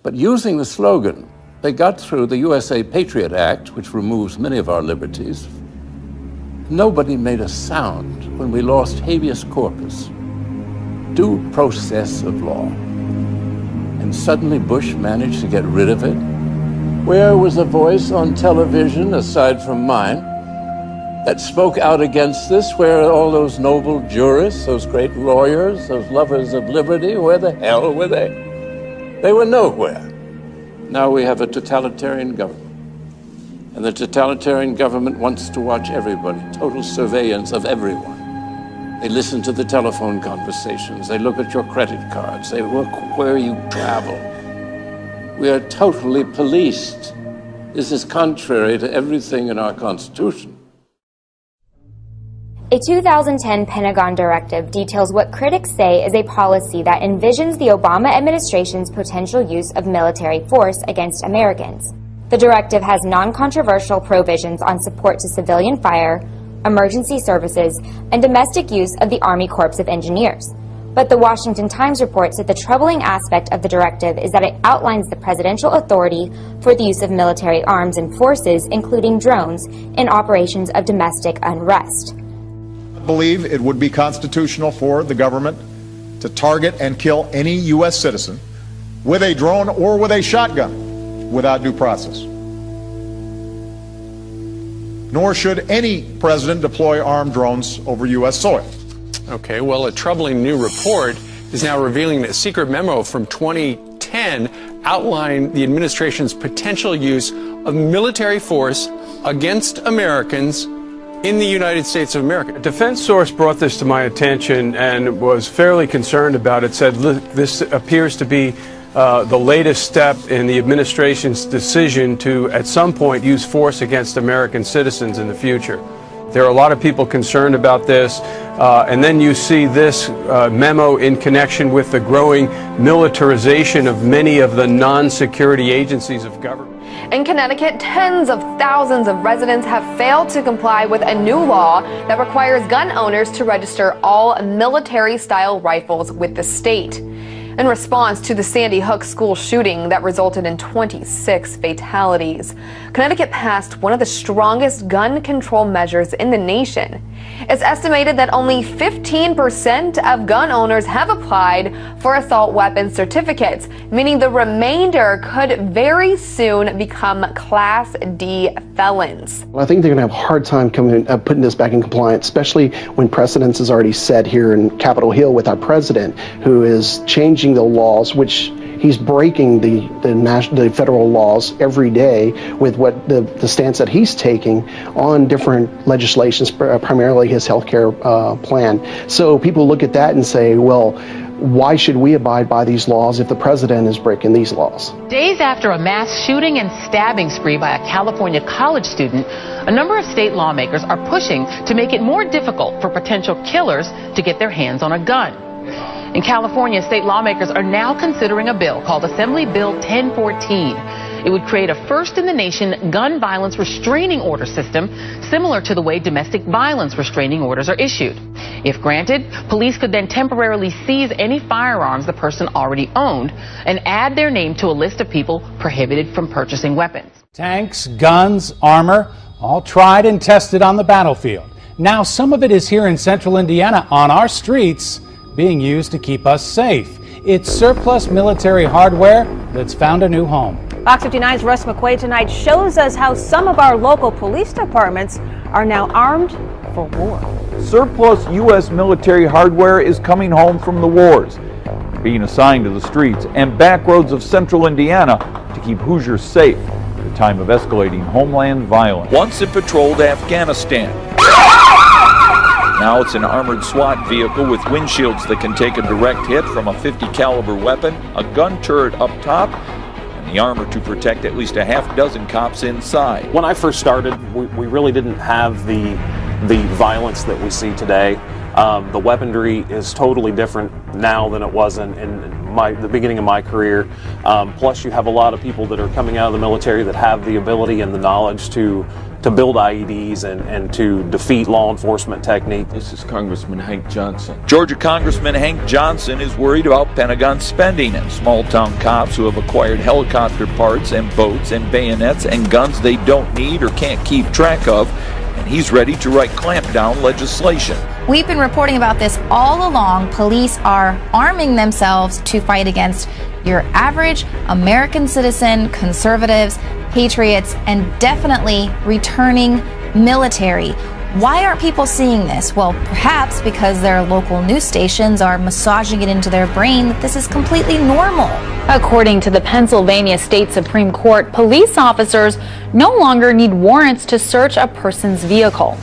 But using the slogan, they got through the USA Patriot Act, which removes many of our liberties. Nobody made a sound when we lost habeas corpus, due process of law. And suddenly Bush managed to get rid of it. Where was a voice on television, aside from mine, that spoke out against this? Where are all those noble jurists, those great lawyers, those lovers of liberty? Where the hell were they? They were nowhere. Now we have a totalitarian government. And the totalitarian government wants to watch everybody, total surveillance of everyone. They listen to the telephone conversations. They look at your credit cards. They look where you travel. We are totally policed. This is contrary to everything in our Constitution. A 2010 Pentagon directive details what critics say is a policy that envisions the Obama administration's potential use of military force against Americans. The directive has non-controversial provisions on support to civilian fire, emergency services, and domestic use of the Army Corps of Engineers. But the Washington Times reports that the troubling aspect of the directive is that it outlines the presidential authority for the use of military arms and forces, including drones, in operations of domestic unrest. I believe it would be constitutional for the government to target and kill any U.S. citizen with a drone or with a shotgun without due process. Nor should any president deploy armed drones over U.S. soil. Okay, well, a troubling new report is now revealing that a secret memo from 2010 outlined the administration's potential use of military force against Americans in the United States of America. A defense source brought this to my attention and was fairly concerned about it, said, look, this appears to be the latest step in the administration's decision to, at some point, use force against American citizens in the future. There are a lot of people concerned about this, and then you see this memo in connection with the growing militarization of many of the non-security agencies of government. In Connecticut, tens of thousands of residents have failed to comply with a new law that requires gun owners to register all military-style rifles with the state. In response to the Sandy Hook school shooting that resulted in 26 fatalities, Connecticut passed one of the strongest gun control measures in the nation. It's estimated that only 15% of gun owners have applied for assault weapon certificates, meaning the remainder could very soon become Class D felons. I think they're going to have a hard time putting this back in compliance, especially when precedence is already set here in Capitol Hill with our president, who is changing the laws, which he's breaking the federal laws every day with what the stance that he's taking on different legislations, primarily his health care plan. So people look at that and say, well, why should we abide by these laws if the president is breaking these laws? Days after a mass shooting and stabbing spree by a California college student, a number of state lawmakers are pushing to make it more difficult for potential killers to get their hands on a gun. In California, state lawmakers are now considering a bill called Assembly Bill 1014. It would create a first-in-the-nation gun violence restraining order system similar to the way domestic violence restraining orders are issued. If granted, police could then temporarily seize any firearms the person already owned and add their name to a list of people prohibited from purchasing weapons. Tanks, guns, armor, all tried and tested on the battlefield. Now some of it is here in central Indiana on our streets, being used to keep us safe. It's surplus military hardware that's found a new home. Fox 59's Russ McQuaid tonight shows us how some of our local police departments are now armed for war. Surplus U.S. military hardware is coming home from the wars, being assigned to the streets and back roads of central Indiana to keep Hoosiers safe at a time of escalating homeland violence. Once it patrolled Afghanistan. Now it's an armored SWAT vehicle with windshields that can take a direct hit from a .50 caliber weapon, a gun turret up top, and the armor to protect at least a half dozen cops inside. When I first started, we really didn't have the violence that we see today. The weaponry is totally different now than it was in the beginning of my career. Plus, you have a lot of people that are coming out of the military that have the ability and the knowledge to build IEDs and to defeat law enforcement techniques. This is Congressman Hank Johnson. Georgia Congressman Hank Johnson is worried about Pentagon spending and small-town cops who have acquired helicopter parts and boats and bayonets and guns they don't need or can't keep track of, and he's ready to write clampdown legislation. We've been reporting about this all along. Police are arming themselves to fight against your average American citizen, conservatives, patriots, and definitely returning military. Why aren't people seeing this? Well, perhaps because their local news stations are massaging it into their brain that this is completely normal. According to the Pennsylvania State Supreme Court, police officers no longer need warrants to search a person's vehicle.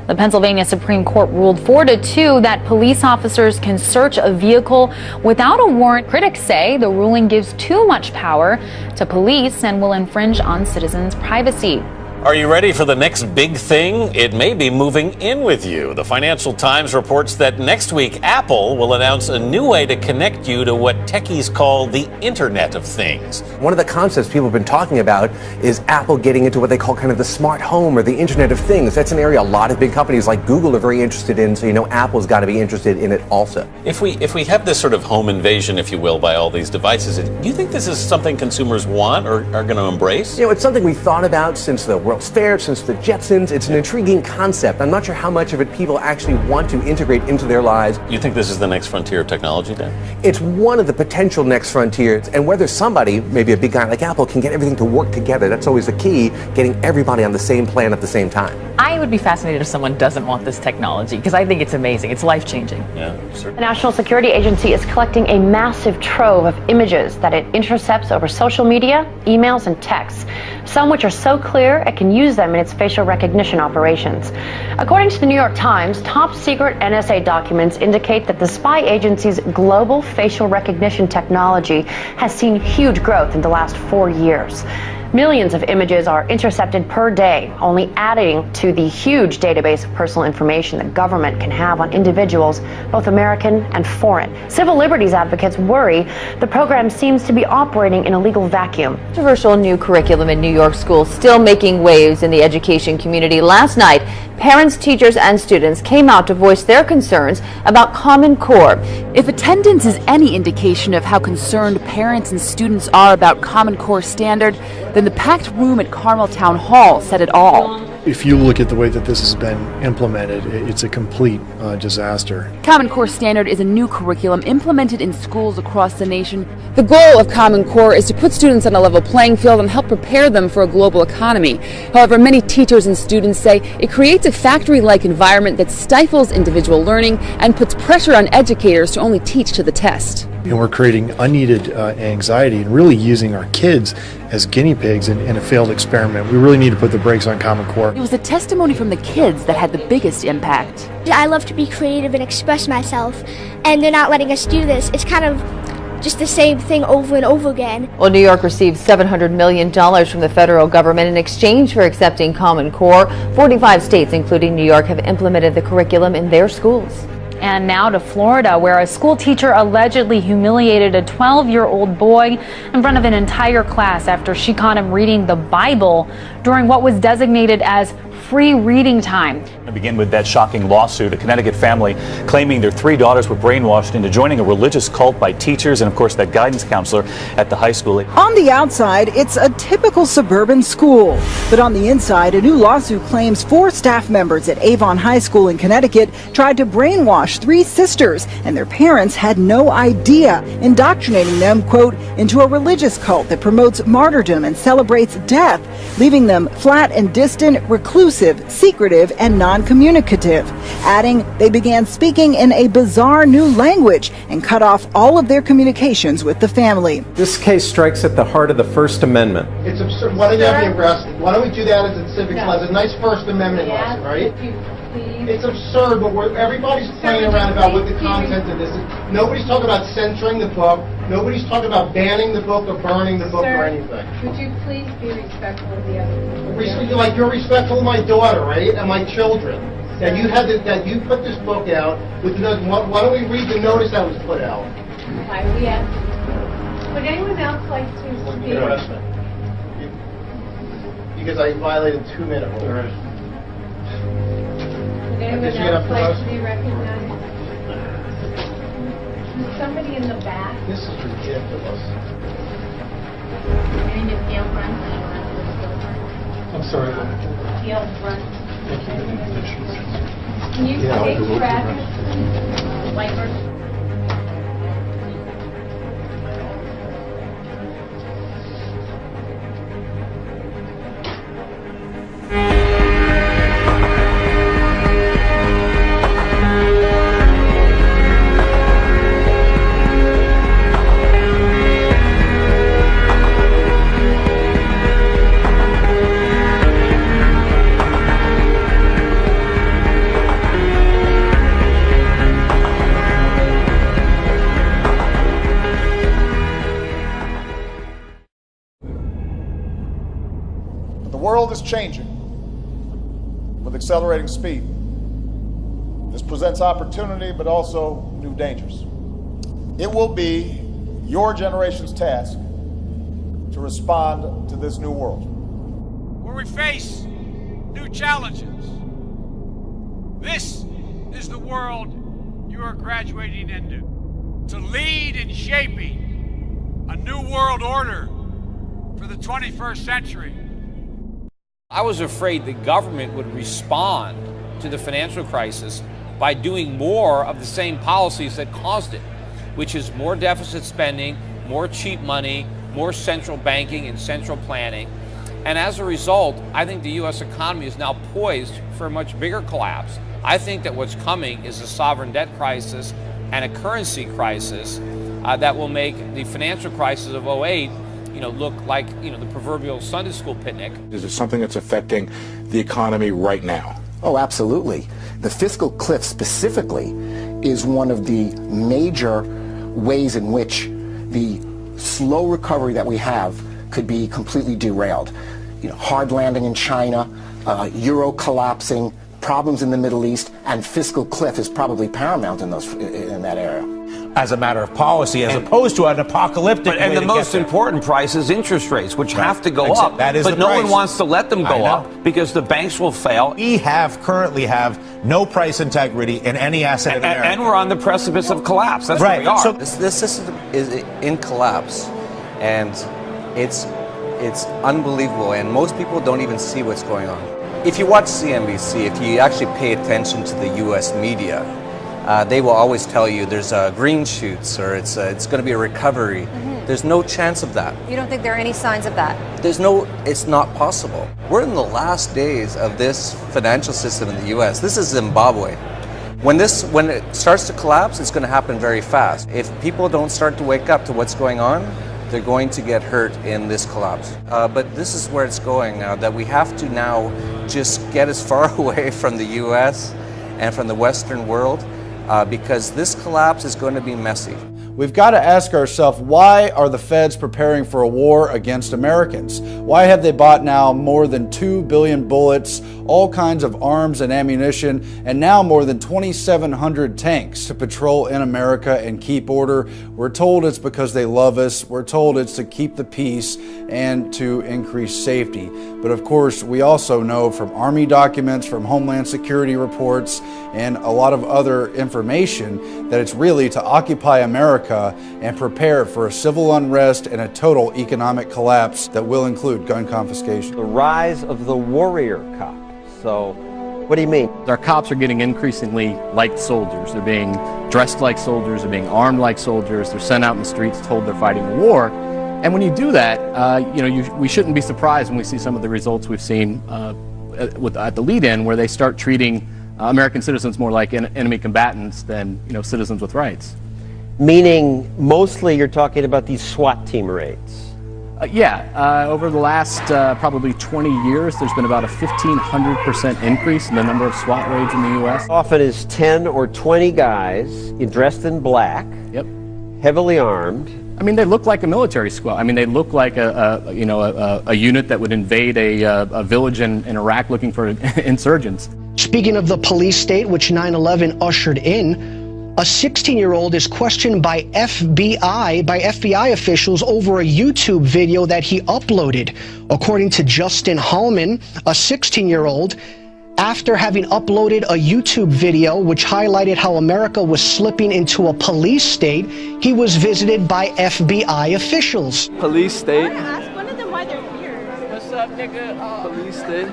The Pennsylvania Supreme Court ruled 4-2 that police officers can search a vehicle without a warrant. Critics say the ruling gives too much power to police and will infringe on citizens' privacy. Are you ready for the next big thing? It may be moving in with you. The Financial Times reports that next week Apple will announce a new way to connect you to what techies call the Internet of Things. One of the concepts people have been talking about is Apple getting into what they call kind of the smart home or the Internet of Things. That's an area a lot of big companies like Google are very interested in, so you know Apple's got to be interested in it also. If we have this sort of home invasion, if you will, by all these devices, do you think this is something consumers want or are going to embrace? You know, it's something we thought about since the World's Fair, since the Jetsons. It's an intriguing concept. I'm not sure how much of it people actually want to integrate into their lives. You think this is the next frontier of technology, Dan? It's one of the potential next frontiers, and whether somebody, maybe a big guy like Apple, can get everything to work together, that's always the key, getting everybody on the same plan at the same time. I would be fascinated if someone doesn't want this technology, because I think it's amazing. It's life-changing. Yeah, The National Security Agency is collecting a massive trove of images that it intercepts over social media, emails, and texts, some which are so clear it can use them in its facial recognition operations. According to the New York Times, top-secret NSA documents indicate that the spy agency's global facial recognition technology has seen huge growth in the last 4 years. Millions of images are intercepted per day, only adding to the huge database of personal information the government can have on individuals, both American and foreign. Civil liberties advocates worry the program seems to be operating in a legal vacuum. Controversial new curriculum in New York schools still making waves in the education community. Last night, parents, teachers, and students came out to voice their concerns about Common Core. If attendance is any indication of how concerned parents and students are about Common Core standard, then the packed room at Carmel Town Hall said it all. If you look at the way that this has been implemented, it's a complete disaster. Common Core Standard is a new curriculum implemented in schools across the nation. The goal of Common Core is to put students on a level playing field and help prepare them for a global economy. However, many teachers and students say it creates a factory-like environment that stifles individual learning and puts pressure on educators to only teach to the test. And we're creating unneeded anxiety and really using our kids as guinea pigs in a failed experiment. We really need to put the brakes on Common Core. It was the testimony from the kids that had the biggest impact. I love to be creative and express myself, and they're not letting us do this. It's kind of just the same thing over and over again. Well, New York received $700 million from the federal government in exchange for accepting Common Core. 45 states, including New York, have implemented the curriculum in their schools. And now to Florida, where a school teacher allegedly humiliated a 12-year-old boy in front of an entire class after she caught him reading the Bible during what was designated as free reading time. To begin with that shocking lawsuit, a Connecticut family claiming their 3 daughters were brainwashed into joining a religious cult by teachers and, of course, that guidance counselor at the high school. On the outside, it's a typical suburban school. But on the inside, a new lawsuit claims 4 staff members at Avon High School in Connecticut tried to brainwash 3 sisters, and their parents had no idea, indoctrinating them, quote, into a religious cult that promotes martyrdom and celebrates death, leaving them flat and distant, reclusive, secretive, and non-communicative. Adding, they began speaking in a bizarre new language and cut off all of their communications with the family. This case strikes at the heart of the First Amendment. It's absurd. Why don't you have me arrested? Why don't we do that as a civics lesson? A nice First Amendment lesson, right? It's absurd, but everybody's playing around about what the content of this is. Nobody's talking about censoring the book. Nobody's talking about banning the book or burning the book or anything. Would you please be respectful of the other people? Like you're respectful of my daughter, right, and my children. That you had that you put this book out. With why don't we read the notice that was put out? Why we ask? Would anyone else like to speak? You because I violated 2-minute rules. Would anyone else like to be recognized? There's somebody in the back. This is ridiculous. My name is Gail Brunt. I'm sorry. Gail Brunt. Can you state your address, please? Whitebird. The world is changing with accelerating speed. This presents opportunity, but also new dangers. It will be your generation's task to respond to this new world. Where we face new challenges. This is the world you are graduating into. To lead in shaping a new world order for the 21st century. I was afraid the government would respond to the financial crisis by doing more of the same policies that caused it, which is more deficit spending, more cheap money, more central banking and central planning. And as a result, I think the U.S. economy is now poised for a much bigger collapse. I think that what's coming is a sovereign debt crisis and a currency crisis that will make the financial crisis of 2008 look like, the proverbial Sunday school picnic. Is it something that's affecting the economy right now? Oh, absolutely. The fiscal cliff specifically is one of the major ways in which the slow recovery that we have could be completely derailed. Hard landing in China, euro collapsing, problems in the Middle East, and fiscal cliff is probably paramount in that area. As a matter of policy, as opposed to an apocalyptic way And the to most get there. important price is interest rates, which have to go up. That is but the no price. one wants to let them go up because the banks will fail. We currently have no price integrity in any asset in America. And we're on the precipice of collapse. That's right. where we are. So This system is in collapse, and it's unbelievable, and most people don't even see what's going on. If you watch CNBC, if you actually pay attention to the U.S. media, they will always tell you there's green shoots or it's going to be a recovery. There's no chance of that. You don't think there are any signs of that? It's not possible. We're in the last days of this financial system in the U.S. This is Zimbabwe. When it starts to collapse, it's going to happen very fast. If people don't start to wake up to what's going on, they're going to get hurt in this collapse. But this is where it's going now, that we have to now just get as far away from the U.S. and from the Western world because this collapse is going to be messy. We've got to ask ourselves, why are the feds preparing for a war against Americans? Why have they bought now more than 2 billion bullets, all kinds of arms and ammunition, and now more than 2,700 tanks to patrol in America and keep order? We're told it's because they love us. We're told it's to keep the peace and to increase safety. But of course, we also know from Army documents, from Homeland Security reports, and a lot of other information that it's really to occupy America and prepare for a civil unrest and a total economic collapse that will include gun confiscation. The rise of the warrior cop. So, what do you mean? Our cops are getting increasingly like soldiers. They're being dressed like soldiers, they're being armed like soldiers, they're sent out in the streets told they're fighting a war. And when you do that, we shouldn't be surprised when we see some of the results we've seen at the lead-in, where they start treating American citizens more like enemy combatants than citizens with rights. Meaning, mostly you're talking about these SWAT team raids. Over the last probably 20 years, there's been about a 1,500% increase in the number of SWAT raids in the U.S. Often is 10 or 20 guys dressed in black, heavily armed. I mean, they look like a military squad. I mean, they look like a unit that would invade a village in Iraq looking for insurgents. Speaking of the police state, which 9/11 ushered in, A 16-year-old is questioned by FBI officials over a YouTube video that he uploaded. According to Justin Hallman, a 16-year-old, after having uploaded a YouTube video which highlighted how America was slipping into a police state, he was visited by FBI officials. Police state. Ask one of them why they're here. What's up, nigga? Police state.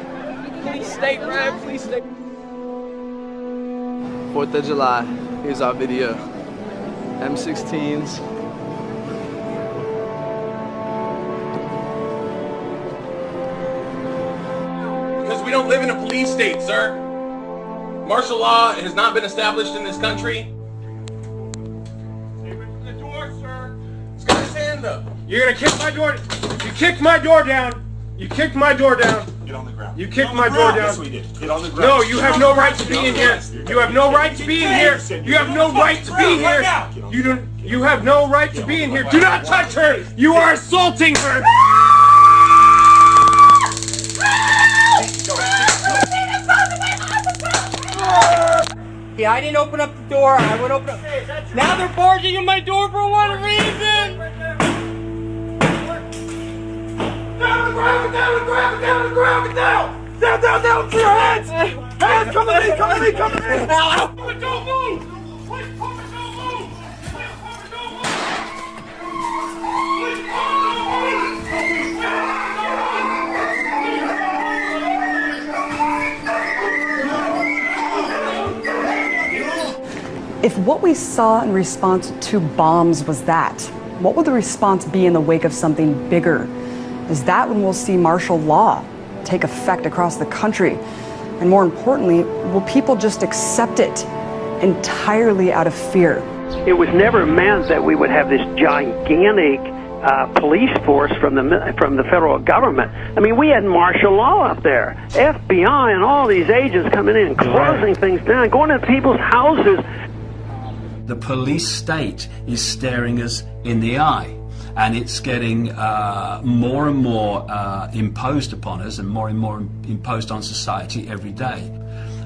Police state, right? Police state. 4th of July. Here's our video. M16s. Because we don't live in a police state, sir. Martial law has not been established in this country. The door, sir. He's got his hand up. You're gonna kick my door. You kicked my door down. You kicked my door down. Get on the ground. You kicked my door down. Yes, we did. Get on the ground. No, you have no right to be in here. You have no right to be in here. You have no right to be here. You don't. You have no right to be in here. Do not touch her. You are assaulting her. Yeah, I didn't open up the door. I would open up. Now they're barging in my door for what reason? Down on the ground, down on the ground, down on the ground, down! Down, down, down to your heads! Hands, come to me, come to me, come to me! Don't move! Don't move! Please, don't move! If what we saw in response to bombs was that, what will the response be in the wake of something bigger? Is that when we'll see martial law take effect across the country? And more importantly, will people just accept it entirely out of fear? It was never meant that we would have this gigantic police force from the federal government. I mean, we had martial law up there. FBI and all these agents coming in and closing things down, going into people's houses. The police state is staring us in the eye, and it's getting more and more imposed upon us and more imposed on society every day.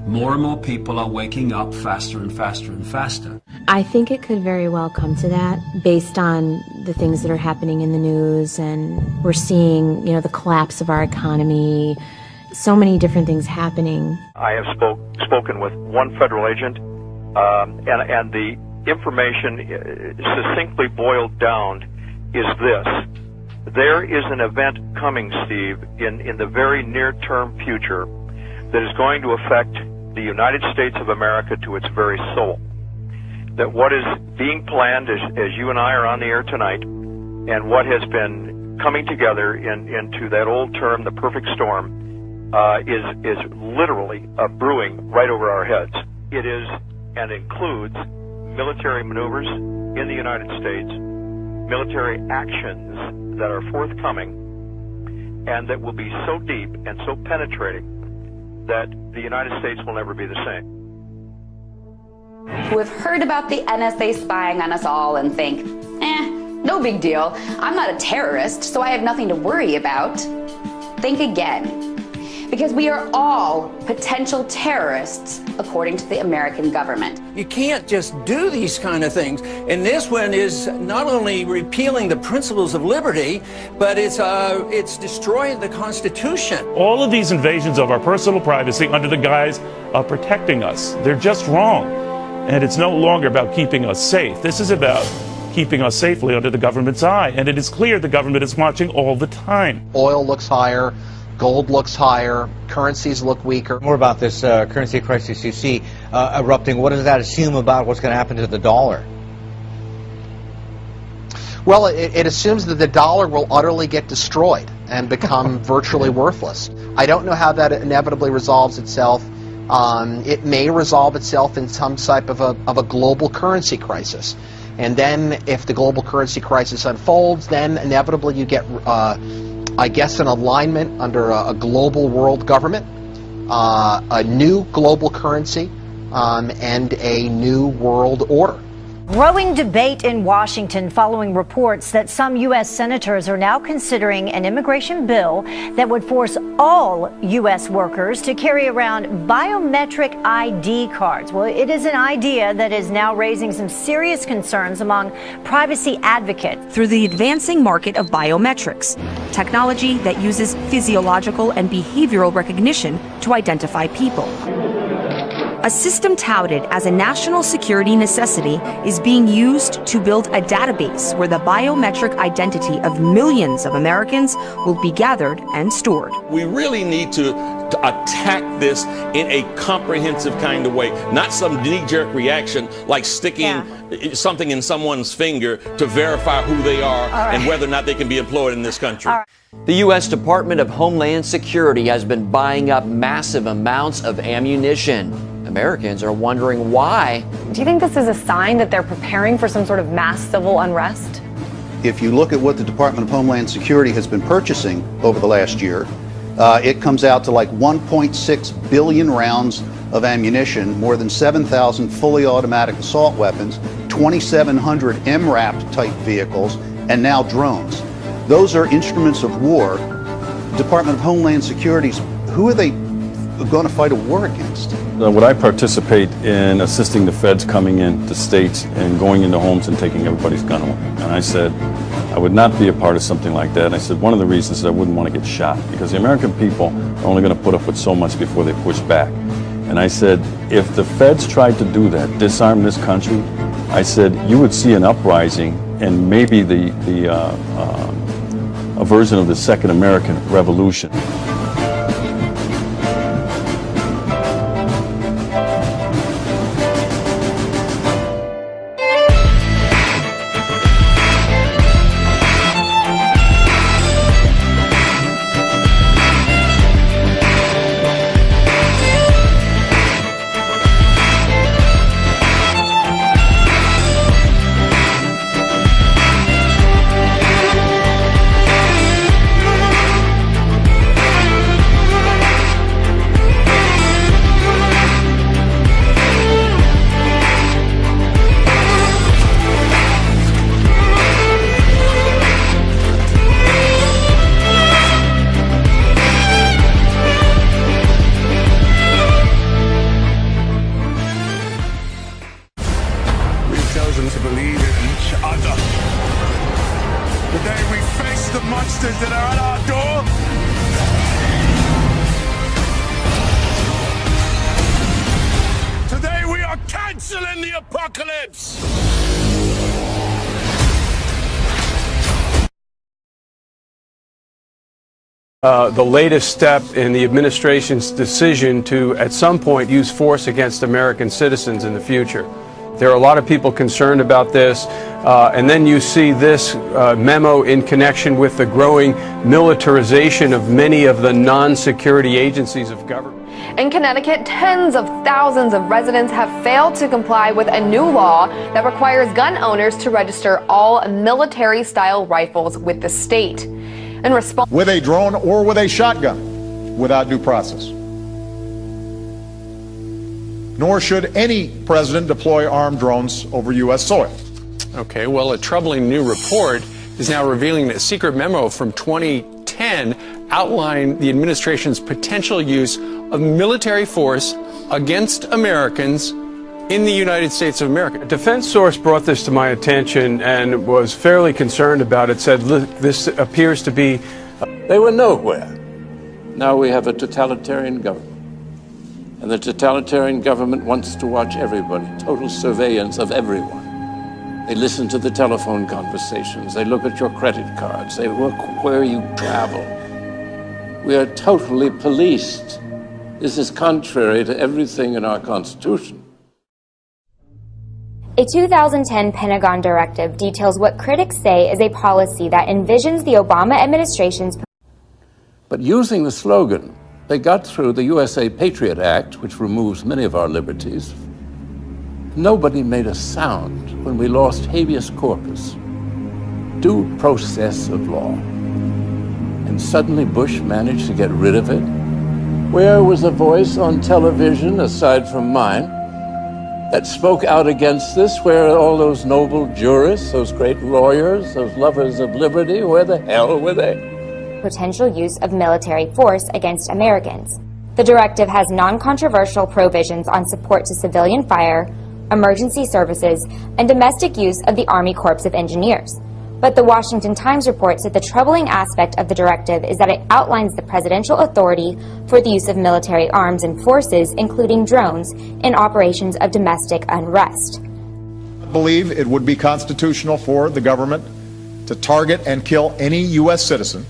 More and more people are waking up faster and faster and faster. I think it could very well come to that based on the things that are happening in the news, and we're seeing, the collapse of our economy, so many different things happening. I have spoken with one federal agent, and the information succinctly boiled down is this. There is an event coming, Steve, in the very near-term future that is going to affect the United States of America to its very soul. That what is being planned as you and I are on the air tonight, and what has been coming together into that old term, the perfect storm, is literally brewing right over our heads. It is and includes military maneuvers in the United States, military actions that are forthcoming, and that will be so deep and so penetrating that the United States will never be the same. Who have heard about the NSA spying on us all and think, no big deal. I'm not a terrorist, so I have nothing to worry about. Think again. Because we are all potential terrorists, according to the American government. You can't just do these kind of things. And this one is not only repealing the principles of liberty, but it's destroying the Constitution. All of these invasions of our personal privacy under the guise of protecting us, they're just wrong. And it's no longer about keeping us safe. This is about keeping us safely under the government's eye. And it is clear the government is watching all the time. Oil looks higher. Gold looks higher, currencies look weaker. More about this currency crisis you see erupting. What does that assume about what's going to happen to the dollar? Well, it assumes that the dollar will utterly get destroyed and become virtually worthless. I don't know how that inevitably resolves itself. It may resolve itself in some type of a global currency crisis. And then if the global currency crisis unfolds, then inevitably you get I guess an alignment under a global world government, a new global currency, and a new world order. Growing debate in Washington following reports that some U.S. senators are now considering an immigration bill that would force all U.S. workers to carry around biometric ID cards. Well, it is an idea that is now raising some serious concerns among privacy advocates. Through the advancing market of biometrics, technology that uses physiological and behavioral recognition to identify people. A system touted as a national security necessity is being used to build a database where the biometric identity of millions of Americans will be gathered and stored. We really need to attack this in a comprehensive kind of way, not some knee-jerk reaction like sticking something in someone's finger to verify who they are and whether or not they can be employed in this country. The U.S. Department of Homeland Security has been buying up massive amounts of ammunition. Americans are wondering why. Do you think this is a sign that they're preparing for some sort of mass civil unrest? If you look at what the Department of Homeland Security has been purchasing over the last year, it comes out to like 1.6 billion rounds of ammunition, more than 7,000 fully automatic assault weapons, 2,700 MRAP type vehicles, and now drones. Those are instruments of war. Department of Homeland Security's, who are they going to fight a war against? Would I participate in assisting the feds coming into states and going into homes and taking everybody's gun away? And I said, I would not be a part of something like that. And I said, one of the reasons is I wouldn't want to get shot, because the American people are only going to put up with so much before they push back. And I said, if the feds tried to do that, disarm this country, I said, you would see an uprising and maybe a version of the Second American Revolution. To believe in each other. Today we face the monsters that are at our door. Today we are canceling the apocalypse. The latest step in the administration's decision to, at some point, use force against American citizens in the future. There are a lot of people concerned about this, and then you see this memo in connection with the growing militarization of many of the non-security agencies of government. In Connecticut, tens of thousands of residents have failed to comply with a new law that requires gun owners to register all military-style rifles with the state. In response, with a drone or with a shotgun, without due process. Nor should any president deploy armed drones over U.S. soil. Okay, well, a troubling new report is now revealing that a secret memo from 2010 outlined the administration's potential use of military force against Americans in the United States of America. A defense source brought this to my attention and was fairly concerned about it, said, look, this appears to be... They were nowhere. Now we have a totalitarian government. And the totalitarian government wants to watch everybody, total surveillance of everyone. They listen to the telephone conversations. They look at your credit cards. They look where you travel. We are totally policed. This is contrary to everything in our Constitution. A 2010 Pentagon directive details what critics say is a policy that envisions the Obama administration's... But using the slogan, they got through the USA Patriot Act, which removes many of our liberties. Nobody made a sound when we lost habeas corpus, due process of law. And suddenly Bush managed to get rid of it. Where was a voice on television aside from mine? that spoke out against this? Where are all those noble jurists, those great lawyers, those lovers of liberty? Where the hell were they? Potential use of military force against Americans. The directive has non-controversial provisions on support to civilian fire, emergency services, and domestic use of the Army Corps of Engineers. But the Washington Times reports that the troubling aspect of the directive is that it outlines the presidential authority for the use of military arms and forces, including drones, in operations of domestic unrest. I believe it would be constitutional for the government to target and kill any U.S. citizen